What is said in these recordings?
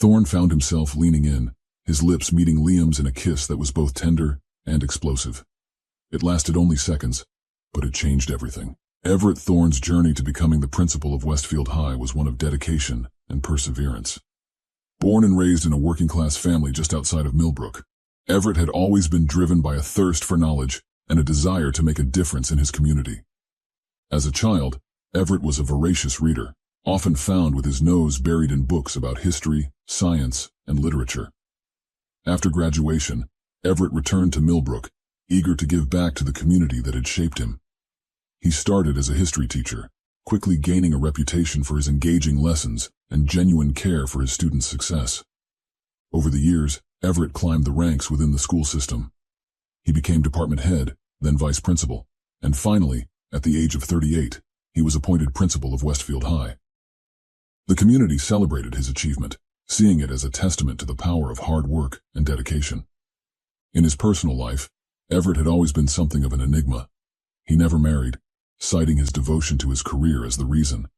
Thorne found himself leaning in, his lips meeting Liam's in a kiss that was both tender and explosive. It lasted only seconds, but it changed everything. Everett Thorne's journey to becoming the principal of Westfield High was one of dedication and perseverance. Born and raised in a working-class family just outside of Millbrook, Everett had always been driven by a thirst for knowledge and a desire to make a difference in his community. As a child, Everett was a voracious reader, often found with his nose buried in books about history, science, and literature. After graduation, Everett returned to Millbrook, eager to give back to the community that had shaped him. He started as a history teacher, quickly gaining a reputation for his engaging lessons and genuine care for his students' success. Over the years, Everett climbed the ranks within the school system. He became department head, then vice principal, and finally, at the age of 38, he was appointed principal of Westfield High. The community celebrated his achievement, seeing it as a testament to the power of hard work and dedication. In his personal life, Everett had always been something of an enigma. He never married, citing his devotion to his career as the reason.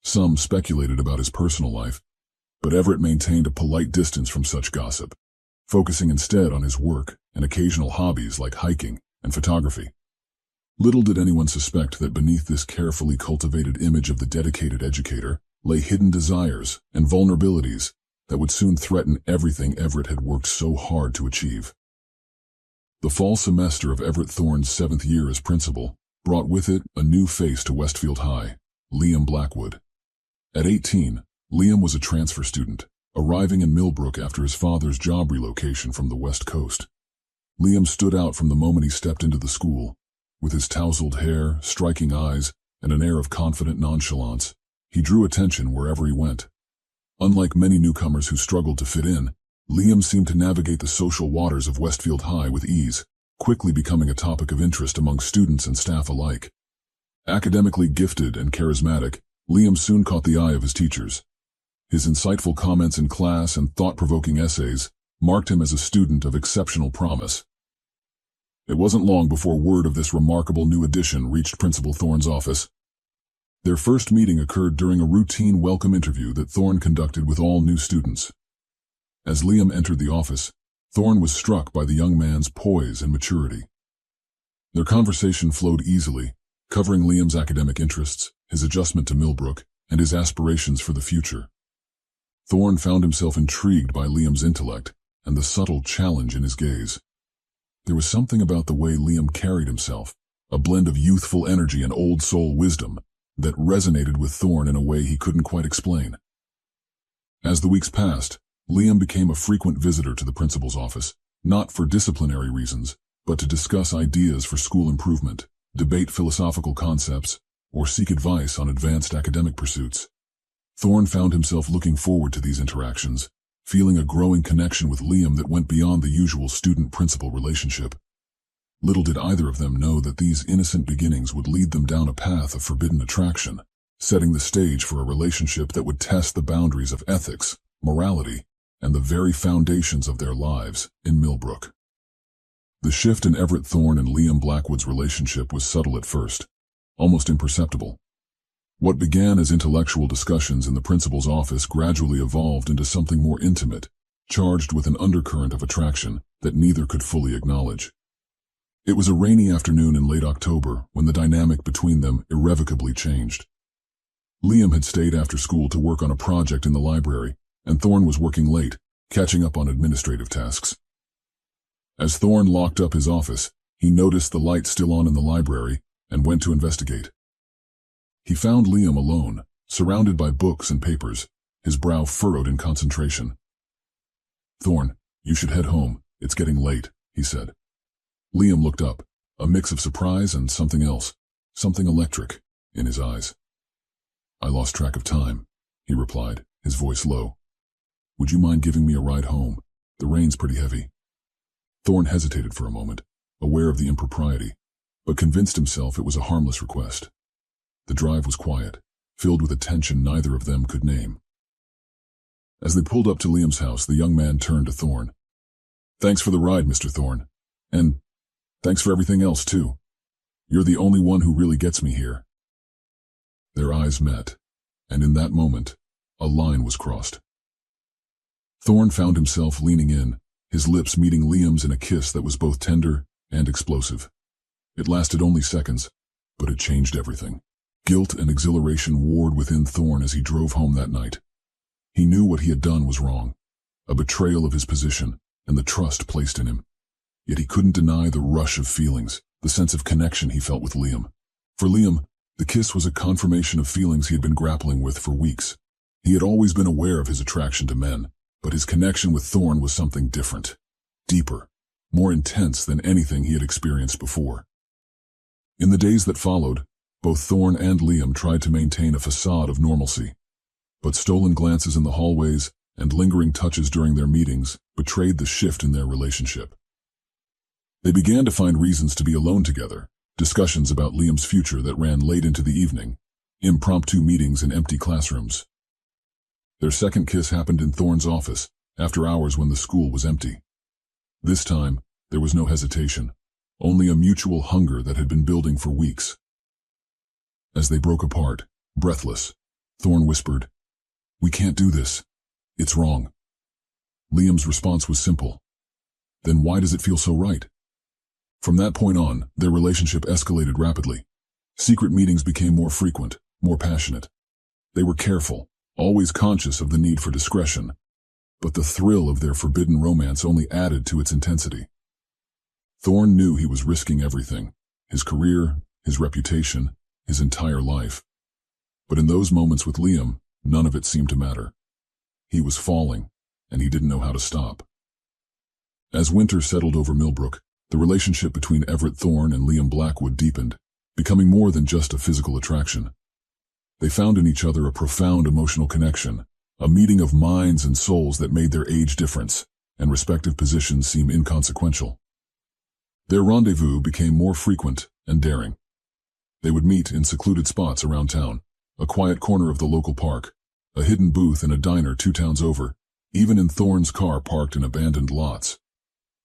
Some speculated about his personal life, but Everett maintained a polite distance from such gossip, focusing instead on his work and occasional hobbies like hiking and photography. Little did anyone suspect that beneath this carefully cultivated image of the dedicated educator lay hidden desires and vulnerabilities that would soon threaten everything Everett had worked so hard to achieve. The fall semester of Everett Thorne's 7th year as principal brought with it a new face to Westfield High, Liam Blackwood. At 18, Liam was a transfer student, arriving in Millbrook after his father's job relocation from the West Coast. Liam stood out from the moment he stepped into the school. With his tousled hair, striking eyes, and an air of confident nonchalance, he drew attention wherever he went. Unlike many newcomers who struggled to fit in, Liam seemed to navigate the social waters of Westfield High with ease, quickly becoming a topic of interest among students and staff alike. Academically gifted and charismatic, Liam soon caught the eye of his teachers. His insightful comments in class and thought-provoking essays marked him as a student of exceptional promise. It wasn't long before word of this remarkable new addition reached Principal Thorne's office. Their first meeting occurred during a routine welcome interview that Thorne conducted with all new students. As Liam entered the office, Thorne was struck by the young man's poise and maturity. Their conversation flowed easily, covering Liam's academic interests, his adjustment to Millbrook, and his aspirations for the future. Thorne found himself intrigued by Liam's intellect and the subtle challenge in his gaze. There was something about the way Liam carried himself, a blend of youthful energy and old-soul wisdom, that resonated with Thorne in a way he couldn't quite explain. As the weeks passed, Liam became a frequent visitor to the principal's office, not for disciplinary reasons, but to discuss ideas for school improvement, debate philosophical concepts, or seek advice on advanced academic pursuits. Thorne found himself looking forward to these interactions, feeling a growing connection with Liam that went beyond the usual student-principal relationship. Little did either of them know that these innocent beginnings would lead them down a path of forbidden attraction, setting the stage for a relationship that would test the boundaries of ethics, morality, and the very foundations of their lives in Millbrook. The shift in Everett Thorne and Liam Blackwood's relationship was subtle at first, almost imperceptible. What began as intellectual discussions in the principal's office gradually evolved into something more intimate, charged with an undercurrent of attraction that neither could fully acknowledge. It was a rainy afternoon in late October when the dynamic between them irrevocably changed. Liam had stayed after school to work on a project in the library, and Thorne was working late, catching up on administrative tasks. As Thorne locked up his office, he noticed the light still on in the library and went to investigate. He found Liam alone, surrounded by books and papers, his brow furrowed in concentration. "Thorne, you should head home. It's getting late," he said. Liam looked up, a mix of surprise and something else, something electric, in his eyes. "I lost track of time," he replied, his voice low. "Would you mind giving me a ride home? The rain's pretty heavy." Thorne hesitated for a moment, aware of the impropriety, but convinced himself it was a harmless request. The drive was quiet, filled with a tension neither of them could name. As they pulled up to Liam's house, the young man turned to Thorne. "Thanks for the ride, Mr. Thorne. And thanks for everything else, too. You're the only one who really gets me here." Their eyes met, and in that moment, a line was crossed. Thorne found himself leaning in, his lips meeting Liam's in a kiss that was both tender and explosive. It lasted only seconds, but it changed everything. Guilt and exhilaration warred within Thorne as he drove home that night. He knew what he had done was wrong, a betrayal of his position and the trust placed in him. Yet he couldn't deny the rush of feelings, the sense of connection he felt with Liam. For Liam, the kiss was a confirmation of feelings he had been grappling with for weeks. He had always been aware of his attraction to men, but his connection with Thorne was something different, deeper, more intense than anything he had experienced before. In the days that followed, both Thorne and Liam tried to maintain a facade of normalcy, but stolen glances in the hallways and lingering touches during their meetings betrayed the shift in their relationship. They began to find reasons to be alone together, discussions about Liam's future that ran late into the evening, impromptu meetings in empty classrooms. Their second kiss happened in Thorne's office, after hours when the school was empty. This time, there was no hesitation, only a mutual hunger that had been building for weeks. As they broke apart, breathless, Thorne whispered, "We can't do this. It's wrong." Liam's response was simple. "Then why does it feel so right?" From that point on, their relationship escalated rapidly. Secret meetings became more frequent, more passionate. They were careful, always conscious of the need for discretion, but the thrill of their forbidden romance only added to its intensity. Thorne knew he was risking everything, his career, his reputation, his entire life. But in those moments with Liam, none of it seemed to matter. He was falling, and he didn't know how to stop. As winter settled over Millbrook, the relationship between Everett Thorne and Liam Blackwood deepened, becoming more than just a physical attraction. They found in each other a profound emotional connection, a meeting of minds and souls that made their age difference and respective positions seem inconsequential. Their rendezvous became more frequent and daring. They would meet in secluded spots around town, a quiet corner of the local park, a hidden booth in a diner 2 towns over, even in Thorne's car parked in abandoned lots.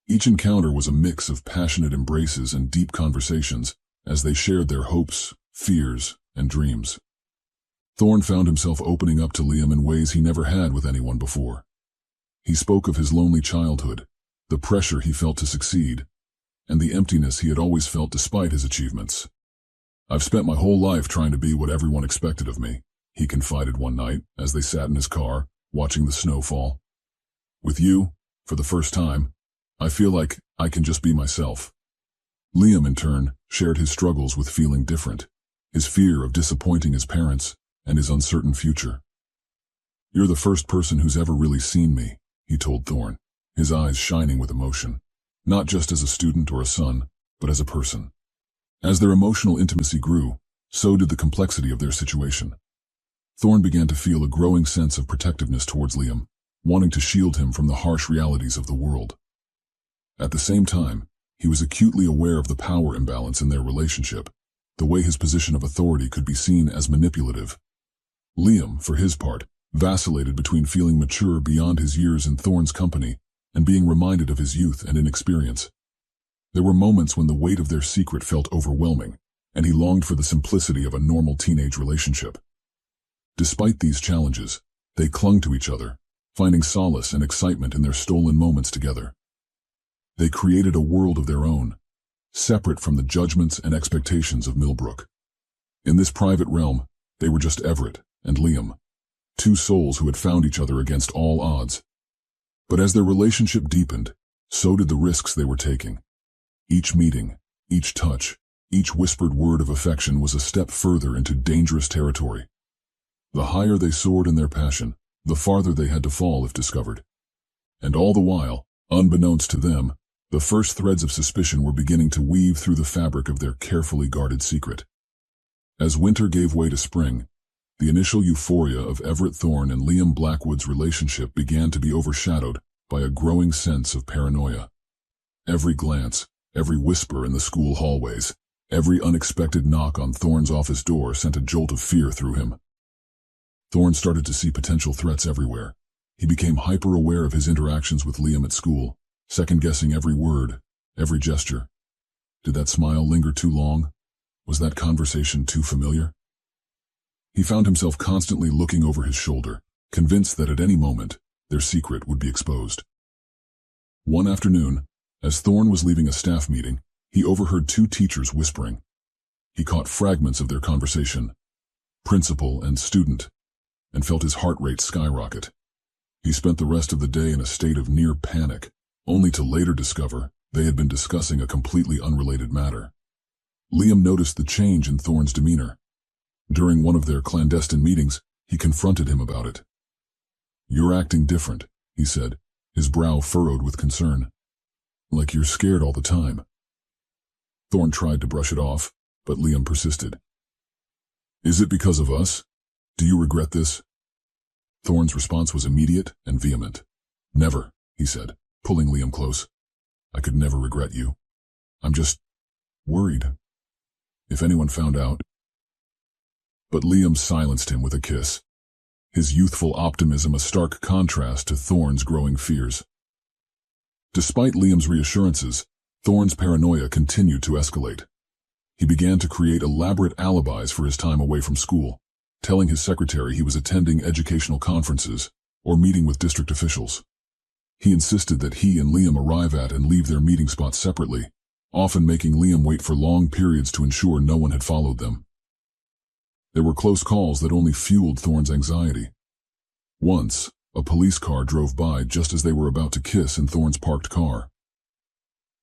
Each encounter was a mix of passionate embraces and deep conversations as they shared their hopes, fears, and dreams. Thorne found himself opening up to Liam in ways he never had with anyone before. He spoke of his lonely childhood, the pressure he felt to succeed, and the emptiness he had always felt despite his achievements. "I've spent my whole life trying to be what everyone expected of me," he confided one night as they sat in his car, watching the snow fall. "With you, for the first time, I feel like I can just be myself." Liam, in turn, shared his struggles with feeling different, his fear of disappointing his parents, and his uncertain future. "You're the first person who's ever really seen me," he told Thorne, his eyes shining with emotion, not just as a student or a son, but as a person. As their emotional intimacy grew, so did the complexity of their situation. Thorne began to feel a growing sense of protectiveness towards Liam, wanting to shield him from the harsh realities of the world. At the same time, he was acutely aware of the power imbalance in their relationship, the way his position of authority could be seen as manipulative. Liam, for his part, vacillated between feeling mature beyond his years in Thorne's company and being reminded of his youth and inexperience. There were moments when the weight of their secret felt overwhelming, and he longed for the simplicity of a normal teenage relationship. Despite these challenges, they clung to each other, finding solace and excitement in their stolen moments together. They created a world of their own, separate from the judgments and expectations of Millbrook. In this private realm, they were just Everett and Liam, 2 souls who had found each other against all odds. But as their relationship deepened, so did the risks they were taking. Each meeting, each touch, each whispered word of affection was a step further into dangerous territory. The higher they soared in their passion, the farther they had to fall if discovered. And all the while, unbeknownst to them, the first threads of suspicion were beginning to weave through the fabric of their carefully guarded secret. As winter gave way to spring, the initial euphoria of Everett Thorne and Liam Blackwood's relationship began to be overshadowed by a growing sense of paranoia. Every glance, every whisper in the school hallways, every unexpected knock on Thorne's office door sent a jolt of fear through him. Thorne started to see potential threats everywhere. He became hyper-aware of his interactions with Liam at school, second-guessing every word, every gesture. Did that smile linger too long? Was that conversation too familiar? He found himself constantly looking over his shoulder, convinced that at any moment, their secret would be exposed. One afternoon, as Thorne was leaving a staff meeting, he overheard two teachers whispering. He caught fragments of their conversation, principal and student, and felt his heart rate skyrocket. He spent the rest of the day in a state of near panic, only to later discover they had been discussing a completely unrelated matter. Liam noticed the change in Thorne's demeanor. During one of their clandestine meetings, he confronted him about it. "You're acting different," he said, his brow furrowed with concern. "Like you're scared all the time." Thorne tried to brush it off, but Liam persisted. "Is it because of us? Do you regret this?" Thorne's response was immediate and vehement. "Never," he said, pulling Liam close. "I could never regret you. I'm just worried. If anyone found out." But Liam silenced him with a kiss, his youthful optimism a stark contrast to Thorne's growing fears. Despite Liam's reassurances, Thorne's paranoia continued to escalate. He began to create elaborate alibis for his time away from school, telling his secretary he was attending educational conferences or meeting with district officials. He insisted that he and Liam arrive at and leave their meeting spots separately, often making Liam wait for long periods to ensure no one had followed them. There were close calls that only fueled Thorne's anxiety. Once, a police car drove by just as they were about to kiss in Thorne's parked car.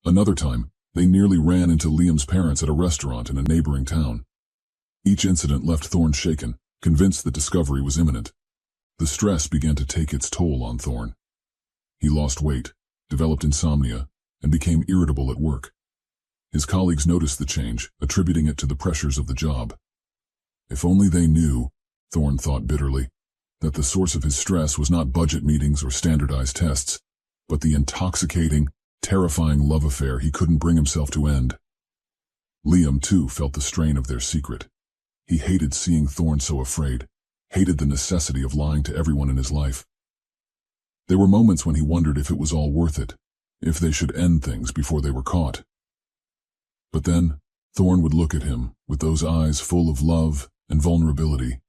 Another time, they nearly ran into Liam's parents at a restaurant in a neighboring town. Each incident left Thorne shaken, convinced that discovery was imminent. The stress began to take its toll on Thorne. He lost weight, developed insomnia, and became irritable at work. His colleagues noticed the change, attributing it to the pressures of the job. If only they knew, Thorne thought bitterly, that the source of his stress was not budget meetings or standardized tests, but the intoxicating, terrifying love affair he couldn't bring himself to end. Liam, too, felt the strain of their secret. He hated seeing Thorne so afraid, hated the necessity of lying to everyone in his life. There were moments when he wondered if it was all worth it, if they should end things before they were caught. But then, Thorne would look at him with those eyes full of love and vulnerability,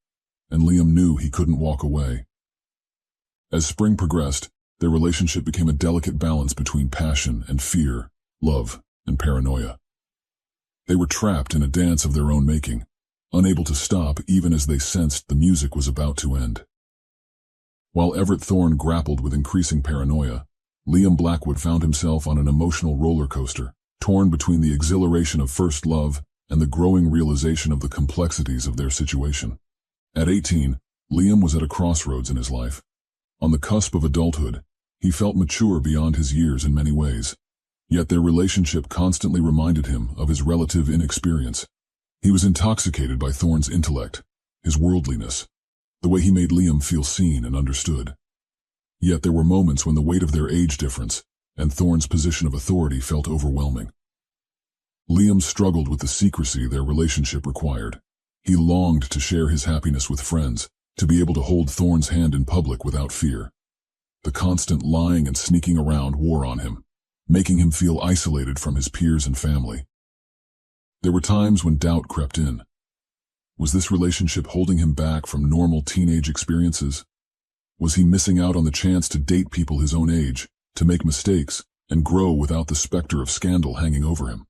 and Liam knew he couldn't walk away. As spring progressed, their relationship became a delicate balance between passion and fear, love and paranoia. They were trapped in a dance of their own making, unable to stop even as they sensed the music was about to end. While Everett Thorne grappled with increasing paranoia, Liam Blackwood found himself on an emotional roller coaster, torn between the exhilaration of first love and the growing realization of the complexities of their situation. At 18, Liam was at a crossroads in his life. On the cusp of adulthood, he felt mature beyond his years in many ways. Yet their relationship constantly reminded him of his relative inexperience. He was intoxicated by Thorne's intellect, his worldliness, the way he made Liam feel seen and understood. Yet there were moments when the weight of their age difference and Thorne's position of authority felt overwhelming. Liam struggled with the secrecy their relationship required. He longed to share his happiness with friends, to be able to hold Thorne's hand in public without fear. The constant lying and sneaking around wore on him, making him feel isolated from his peers and family. There were times when doubt crept in. Was this relationship holding him back from normal teenage experiences? Was he missing out on the chance to date people his own age, to make mistakes, and grow without the specter of scandal hanging over him?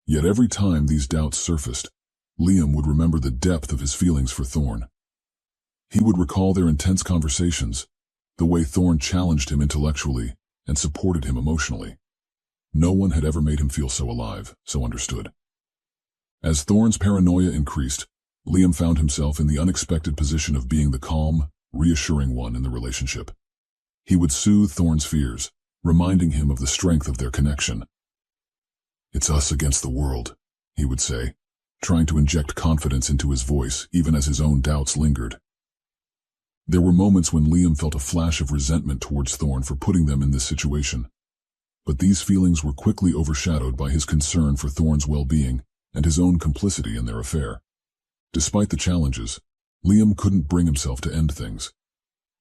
Yet every time these doubts surfaced, Liam would remember the depth of his feelings for Thorne. He would recall their intense conversations, the way Thorne challenged him intellectually and supported him emotionally. No one had ever made him feel so alive, so understood. As Thorne's paranoia increased, Liam found himself in the unexpected position of being the calm, reassuring one in the relationship. He would soothe Thorne's fears, reminding him of the strength of their connection. "It's us against the world," he would say, trying to inject confidence into his voice even as his own doubts lingered. There were moments when Liam felt a flash of resentment towards Thorne for putting them in this situation. But these feelings were quickly overshadowed by his concern for Thorne's well-being and his own complicity in their affair. Despite the challenges, Liam couldn't bring himself to end things.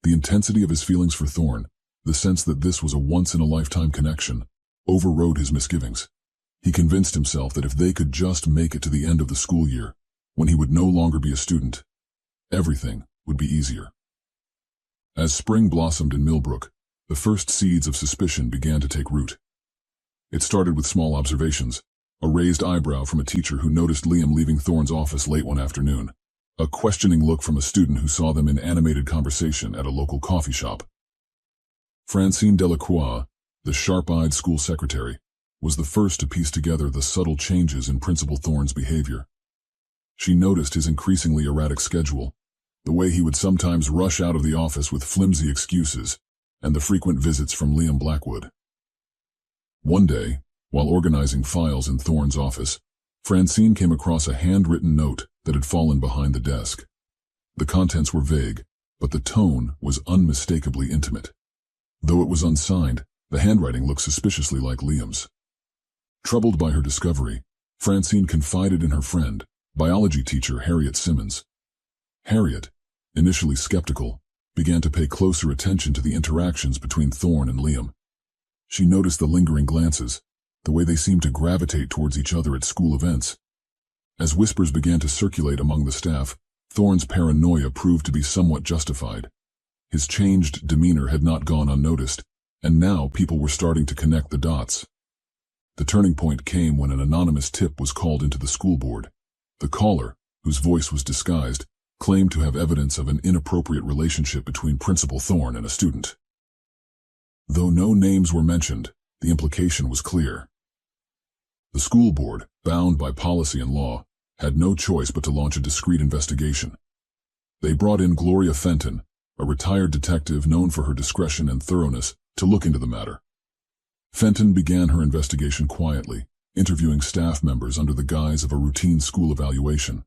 The intensity of his feelings for Thorne, the sense that this was a once-in-a-lifetime connection, overrode his misgivings. He convinced himself that if they could just make it to the end of the school year, when he would no longer be a student, everything would be easier. As spring blossomed in Millbrook, the first seeds of suspicion began to take root. It started with small observations, a raised eyebrow from a teacher who noticed Liam leaving Thorne's office late one afternoon, a questioning look from a student who saw them in animated conversation at a local coffee shop. Francine Delacroix, the sharp-eyed school secretary, was the first to piece together the subtle changes in Principal Thorne's behavior. She noticed his increasingly erratic schedule, the way he would sometimes rush out of the office with flimsy excuses, and the frequent visits from Liam Blackwood. One day, while organizing files in Thorne's office, Francine came across a handwritten note that had fallen behind the desk. The contents were vague, but the tone was unmistakably intimate. Though it was unsigned, the handwriting looked suspiciously like Liam's. Troubled by her discovery, Francine confided in her friend, biology teacher Harriet Simmons. Harriet, initially skeptical, began to pay closer attention to the interactions between Thorne and Liam. She noticed the lingering glances, the way they seemed to gravitate towards each other at school events. As whispers began to circulate among the staff, Thorne's paranoia proved to be somewhat justified. His changed demeanor had not gone unnoticed, and now people were starting to connect the dots. The turning point came when an anonymous tip was called into the school board. The caller, whose voice was disguised, claimed to have evidence of an inappropriate relationship between Principal Thorne and a student. Though no names were mentioned, the implication was clear. The school board, bound by policy and law, had no choice but to launch a discreet investigation. They brought in Gloria Fenton, a retired detective known for her discretion and thoroughness, to look into the matter. Fenton began her investigation quietly, interviewing staff members under the guise of a routine school evaluation.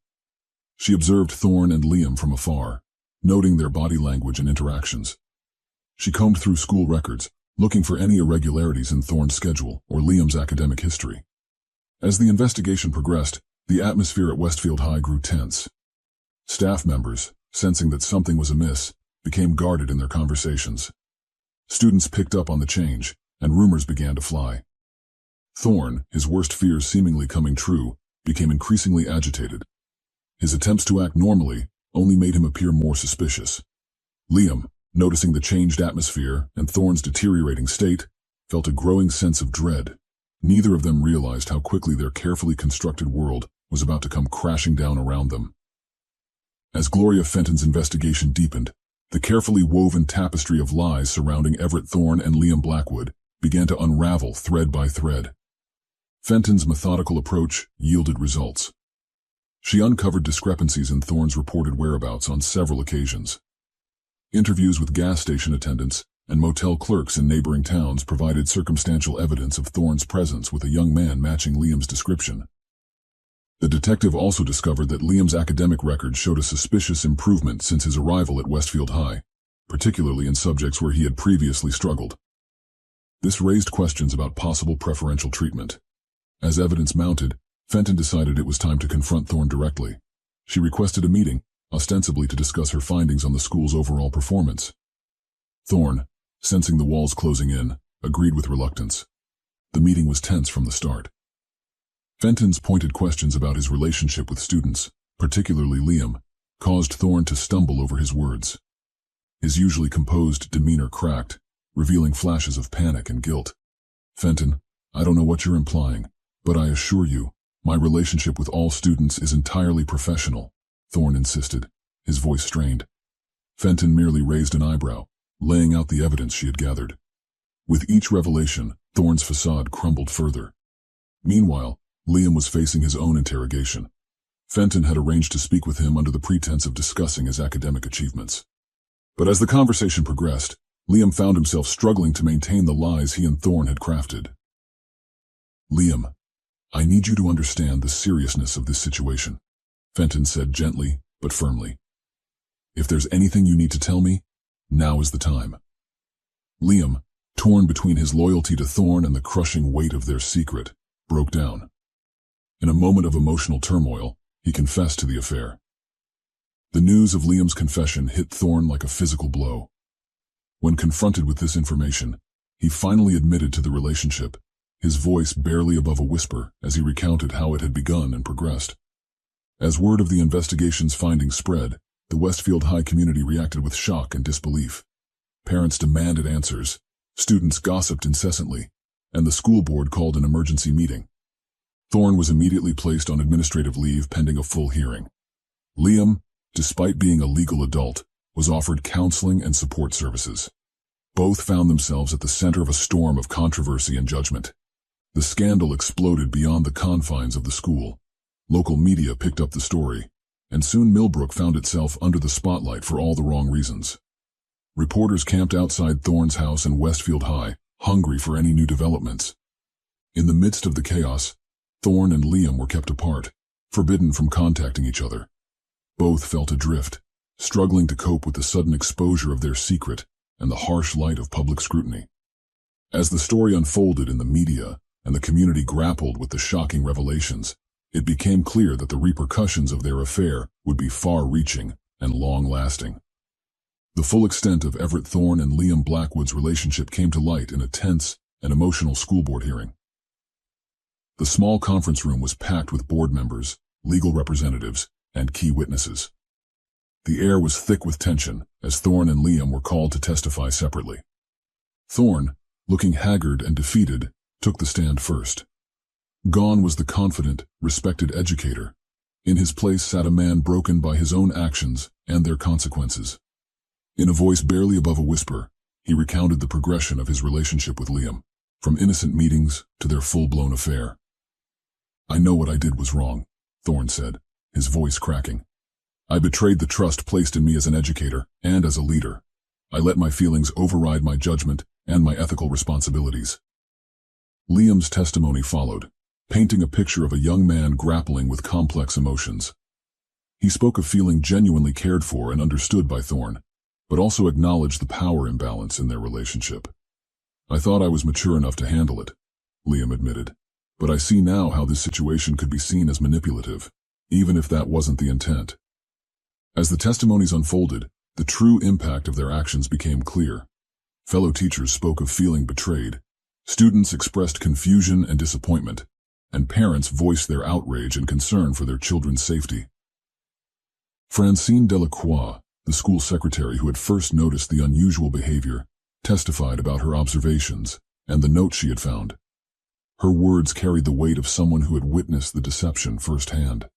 She observed Thorne and Liam from afar, noting their body language and interactions. She combed through school records, looking for any irregularities in Thorne's schedule or Liam's academic history. As the investigation progressed, the atmosphere at Westfield High grew tense. Staff members, sensing that something was amiss, became guarded in their conversations. Students picked up on the change, and rumors began to fly. Thorne, his worst fears seemingly coming true, became increasingly agitated. His attempts to act normally only made him appear more suspicious. Liam, noticing the changed atmosphere and Thorne's deteriorating state, felt a growing sense of dread. Neither of them realized how quickly their carefully constructed world was about to come crashing down around them. As Gloria Fenton's investigation deepened, the carefully woven tapestry of lies surrounding Everett Thorne and Liam Blackwood began to unravel thread by thread. Fenton's methodical approach yielded results. She uncovered discrepancies in Thorne's reported whereabouts on several occasions. Interviews with gas station attendants and motel clerks in neighboring towns provided circumstantial evidence of Thorne's presence with a young man matching Liam's description. The detective also discovered that Liam's academic record showed a suspicious improvement since his arrival at Westfield High, particularly in subjects where he had previously struggled. This raised questions about possible preferential treatment. As evidence mounted, Fenton decided it was time to confront Thorne directly. She requested a meeting, ostensibly to discuss her findings on the school's overall performance. Thorne, sensing the walls closing in, agreed with reluctance. The meeting was tense from the start. Fenton's pointed questions about his relationship with students, particularly Liam, caused Thorne to stumble over his words. His usually composed demeanor cracked, revealing flashes of panic and guilt. "Fenton, I don't know what you're implying, but I assure you, my relationship with all students is entirely professional," Thorne insisted, his voice strained. Fenton merely raised an eyebrow, laying out the evidence she had gathered. With each revelation, Thorne's facade crumbled further. Meanwhile, Liam was facing his own interrogation. Fenton had arranged to speak with him under the pretense of discussing his academic achievements. But as the conversation progressed, Liam found himself struggling to maintain the lies he and Thorne had crafted. "Liam, I need you to understand the seriousness of this situation," Fenton said gently but firmly. "If there's anything you need to tell me, now is the time." Liam, torn between his loyalty to Thorne and the crushing weight of their secret, broke down. In a moment of emotional turmoil, he confessed to the affair. The news of Liam's confession hit Thorne like a physical blow. When confronted with this information, he finally admitted to the relationship, his voice barely above a whisper as he recounted how it had begun and progressed. As word of the investigation's findings spread, the Westfield High community reacted with shock and disbelief. Parents demanded answers, students gossiped incessantly, and the school board called an emergency meeting. Thorn was immediately placed on administrative leave pending a full hearing. Liam, despite being a legal adult, was offered counseling and support services. Both found themselves at the center of a storm of controversy and judgment. The scandal exploded beyond the confines of the school. Local media picked up the story, and soon Millbrook found itself under the spotlight for all the wrong reasons. Reporters camped outside Thorn's house in Westfield High, hungry for any new developments. In the midst of the chaos, Thorn and Liam were kept apart, forbidden from contacting each other. Both felt adrift, struggling to cope with the sudden exposure of their secret and the harsh light of public scrutiny. As the story unfolded in the media and the community grappled with the shocking revelations, it became clear that the repercussions of their affair would be far-reaching and long-lasting. The full extent of Everett Thorn and Liam Blackwood's relationship came to light in a tense and emotional school board hearing. The small conference room was packed with board members, legal representatives, and key witnesses. The air was thick with tension as Thorn and Liam were called to testify separately. Thorn, looking haggard and defeated, took the stand first. Gone was the confident, respected educator. In his place sat a man broken by his own actions and their consequences. In a voice barely above a whisper, he recounted the progression of his relationship with Liam, from innocent meetings to their full-blown affair. "I know what I did was wrong," Thorn said, his voice cracking. "I betrayed the trust placed in me as an educator and as a leader. I let my feelings override my judgment and my ethical responsibilities." Liam's testimony followed, painting a picture of a young man grappling with complex emotions. He spoke of feeling genuinely cared for and understood by Thorn, but also acknowledged the power imbalance in their relationship. "I thought I was mature enough to handle it," Liam admitted, "but I see now how this situation could be seen as manipulative, even if that wasn't the intent." As the testimonies unfolded, the true impact of their actions became clear. Fellow teachers spoke of feeling betrayed, students expressed confusion and disappointment, and parents voiced their outrage and concern for their children's safety. Francine Delacroix, the school secretary who had first noticed the unusual behavior, testified about her observations and the note she had found. Her words carried the weight of someone who had witnessed the deception firsthand.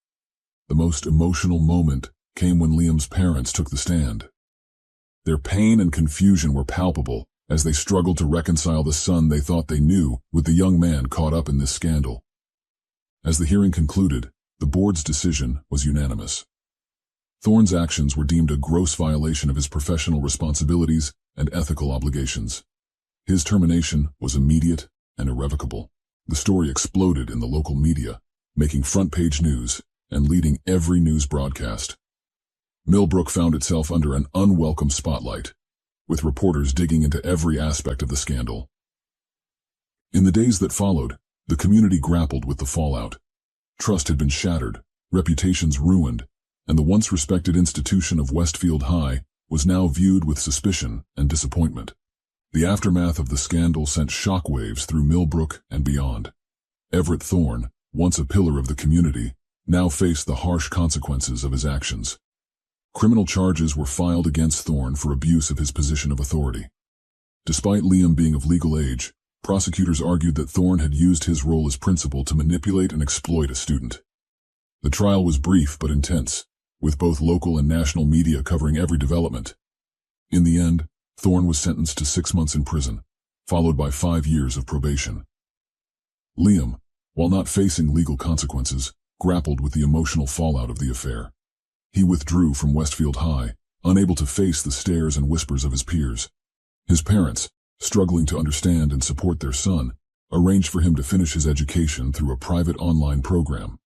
The most emotional moment came when Liam's parents took the stand. Their pain and confusion were palpable as they struggled to reconcile the son they thought they knew with the young man caught up in this scandal. As the hearing concluded, the board's decision was unanimous. Thorn's actions were deemed a gross violation of his professional responsibilities and ethical obligations. His termination was immediate and irrevocable. The story exploded in the local media, making front-page news and leading every news broadcast. Millbrook found itself under an unwelcome spotlight, with reporters digging into every aspect of the scandal. In the days that followed, the community grappled with the fallout. Trust had been shattered, reputations ruined, and the once respected institution of Westfield High was now viewed with suspicion and disappointment. The aftermath of the scandal sent shockwaves through Millbrook and beyond. Everett Thorn, once a pillar of the community, now faced the harsh consequences of his actions. Criminal charges were filed against Thorn for abuse of his position of authority. Despite Liam being of legal age, prosecutors argued that Thorn had used his role as principal to manipulate and exploit a student. The trial was brief but intense, with both local and national media covering every development. In the end, Thorn was sentenced to 6 months in prison, followed by 5 years of probation. Liam, while not facing legal consequences, grappled with the emotional fallout of the affair. He withdrew from Westfield High, unable to face the stares and whispers of his peers. His parents, struggling to understand and support their son, arranged for him to finish his education through a private online program.